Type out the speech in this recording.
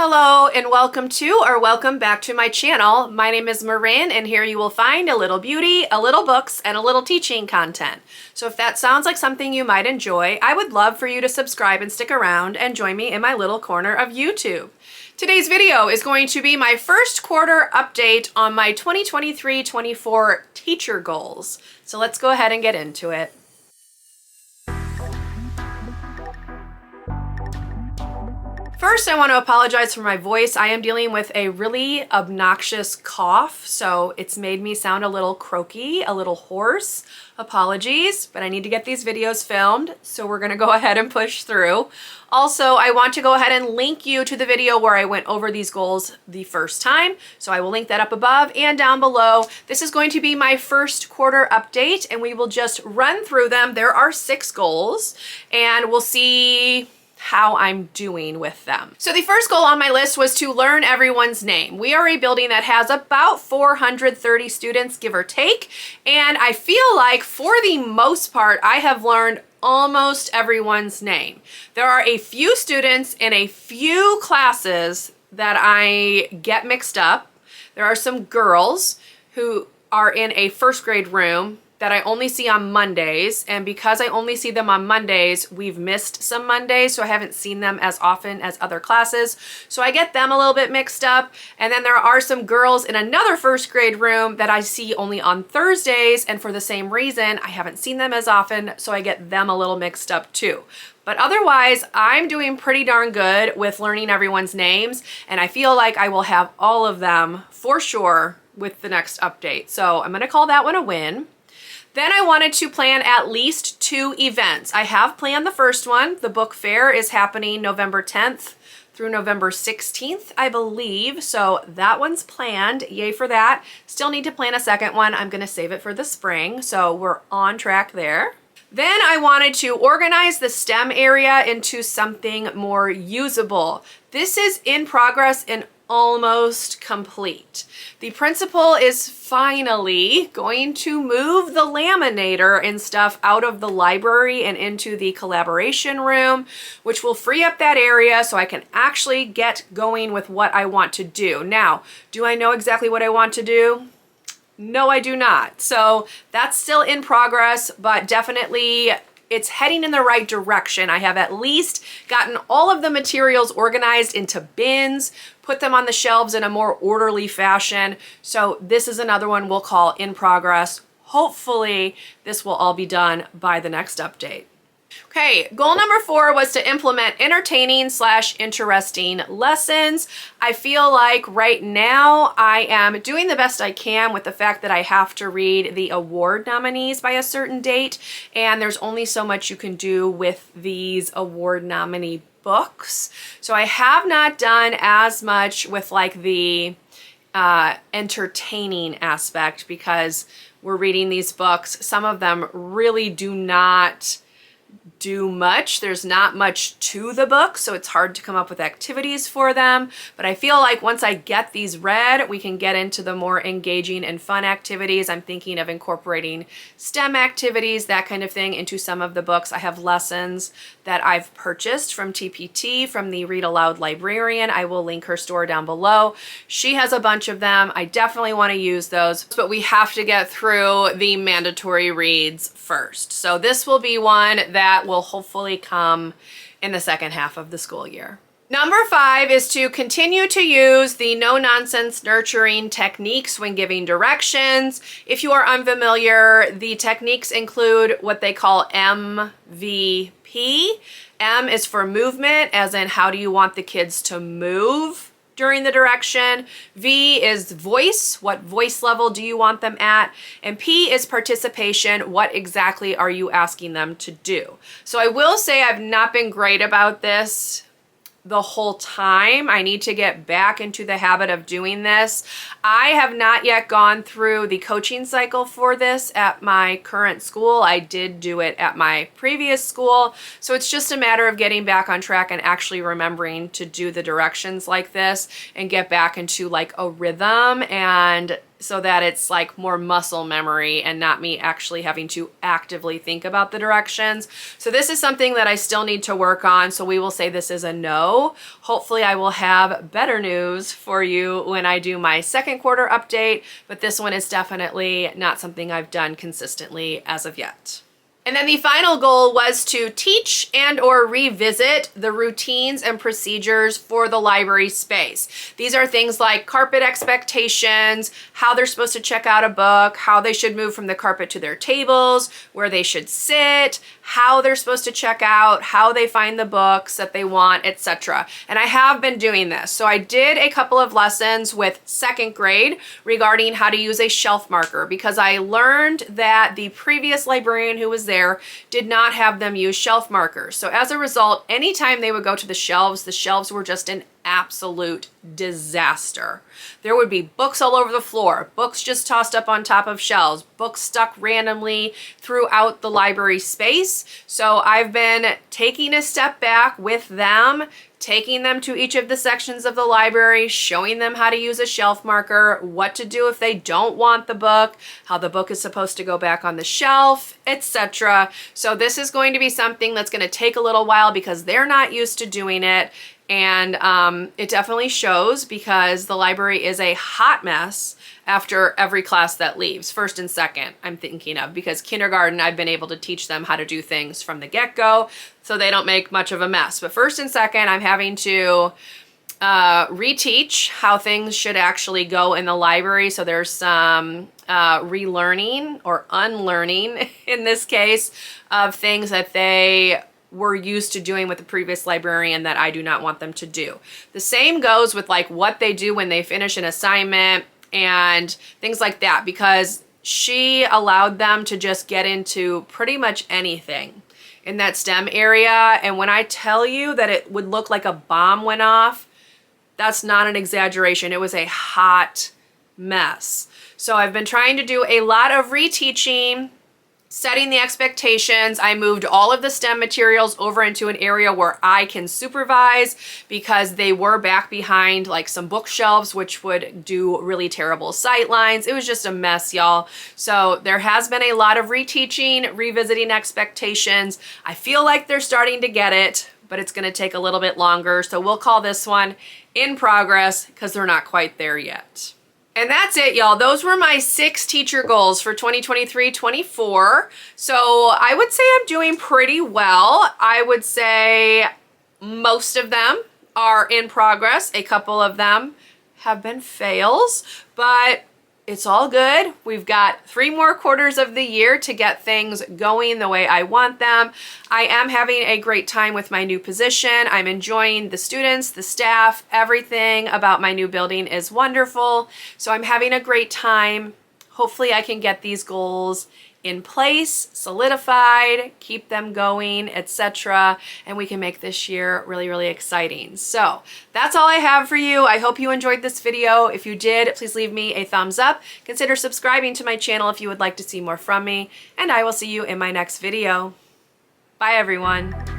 Hello and welcome back to my channel. My name is Marin and here you will find a little beauty, a little books, and a little teaching content. So if that sounds like something you might enjoy, I would love for you to subscribe and stick around and join me in my little corner of YouTube. Today's video is going to be my first quarter update on my 2023-24 teacher goals. So let's go ahead and get into it. First, I want to apologize for my voice. I am dealing with a really obnoxious cough, so it's made me sound a little croaky, a little hoarse. Apologies, but I need to get these videos filmed, so we're going to go ahead and push through. Also, I want to go ahead and link you to the video where I went over these goals the first time, so I will link that up above and down below. This is going to be my first quarter update, and we will just run through them. There are 6 goals, and we'll see how I'm doing with them. So the first goal on my list was to learn everyone's name. We are a building that has about 430 students, give or take, and I feel like for the most part, I have learned almost everyone's name. There are a few students in a few classes that I get mixed up. There are some girls who are in a first grade room that I only see on Mondays, and because I only see them on Mondays, we've missed some Mondays, so I haven't seen them as often as other classes. So I get them a little bit mixed up, and then there are some girls in another first grade room that I see only on Thursdays, and for the same reason, I haven't seen them as often, so I get them a little mixed up too. But otherwise, I'm doing pretty darn good with learning everyone's names, and I feel like I will have all of them for sure with the next update. So I'm gonna call that one a win. Then I wanted to plan at least 2 events. I have planned the first one. The book fair is happening November 10th through November 16th, I believe. So that one's planned. Yay for that. Still need to plan a second one. I'm going to save it for the spring. So we're on track there. Then I wanted to organize the STEM area into something more usable. This is in progress and almost complete. The principal is finally going to move the laminator and stuff out of the library and into the collaboration room, which will free up that area so I can actually get going with what I want to do. Now, do I know exactly what I want to do? No, I do not. So that's still in progress, but definitely it's heading in the right direction. I have at least gotten all of the materials organized into bins, put them on the shelves in a more orderly fashion. So this is another one we'll call in progress. Hopefully this will all be done by the next update. Okay, goal number 4 was to implement entertaining/interesting lessons. I feel like right now I am doing the best I can with the fact that I have to read the award nominees by a certain date, and there's only so much you can do with these award nominee books. So I have not done as much with like the entertaining aspect because we're reading these books. Some of them really do not do much. There's not much to the book, so it's hard to come up with activities for them. But I feel like once I get these read, we can get into the more engaging and fun activities. I'm thinking of incorporating STEM activities, that kind of thing, into some of the books. I have lessons that I've purchased from TPT, from the Read Aloud librarian. I will link her store down below. She has a bunch of them. I definitely want to use those, but we have to get through the mandatory reads first. So this will be one that will hopefully come in the second half of the school year. Number 5 is to continue to use the no-nonsense nurturing techniques when giving directions. If you are unfamiliar, the techniques include what they call MVP. M is for movement, as in how do you want the kids to move during the direction. V is voice. What voice level do you want them at? And P is participation. What exactly are you asking them to do? So I will say I've not been great about this the whole time. I need to get back into the habit of doing this. I have not yet gone through the coaching cycle for this at my current school. I did do it at my previous school. So it's just a matter of getting back on track and actually remembering to do the directions like this and get back into like a rhythm and so that it's like more muscle memory and not me actually having to actively think about the directions. So this is something that I still need to work on. So we will say this is a no. Hopefully I will have better news for you when I do my second quarter update, but this one is definitely not something I've done consistently as of yet. And then the final goal was to teach and or revisit the routines and procedures for the library space. These are things like carpet expectations, how they're supposed to check out a book, how they should move from the carpet to their tables, where they should sit, how they're supposed to check out, how they find the books that they want, etc. And I have been doing this. So I did a couple of lessons with second grade regarding how to use a shelf marker because I learned that the previous librarian who was there did not have them use shelf markers. So as a result, anytime they would go to the shelves were just an absolute disaster. There would be books all over the floor, books just tossed up on top of shelves, books stuck randomly throughout the library space. So I've been taking a step back with them, taking them to each of the sections of the library, showing them how to use a shelf marker, what to do if they don't want the book, how the book is supposed to go back on the shelf, etc. So this is going to be something that's going to take a little while because they're not used to doing it. And it definitely shows because the library is a hot mess after every class that leaves. First and second, I'm thinking of, because kindergarten, I've been able to teach them how to do things from the get-go so they don't make much of a mess. But first and second, I'm having to reteach how things should actually go in the library. So there's some relearning or unlearning in this case of things that they were used to doing with the previous librarian that I do not want them to do. The same goes with like what they do when they finish an assignment and things like that, because she allowed them to just get into pretty much anything in that STEM area. And when I tell you that it would look like a bomb went off, that's not an exaggeration. It was a hot mess. So I've been trying to do a lot of reteaching, setting the expectations. I moved all of the STEM materials over into an area where I can supervise because they were back behind like some bookshelves, which would do really terrible sight lines. It was just a mess, y'all. So there has been a lot of reteaching, revisiting expectations. I feel like they're starting to get it, but it's going to take a little bit longer. So we'll call this one in progress because they're not quite there yet. And that's it, y'all. Those were my 6 teacher goals for 2023-24. So I would say I'm doing pretty well. I would say most of them are in progress. A couple of them have been fails, but it's all good. We've got 3 more quarters of the year to get things going the way I want them. I am having a great time with my new position. I'm enjoying the students, the staff, everything about my new building is wonderful. So I'm having a great time. Hopefully I can get these goals in place, solidified, keep them going, etc. And we can make this year really, really exciting. So that's all I have for you. I hope you enjoyed this video. If you did, please leave me a thumbs up. Consider subscribing to my channel if you would like to see more from me, and I will see you in my next video. Bye, everyone.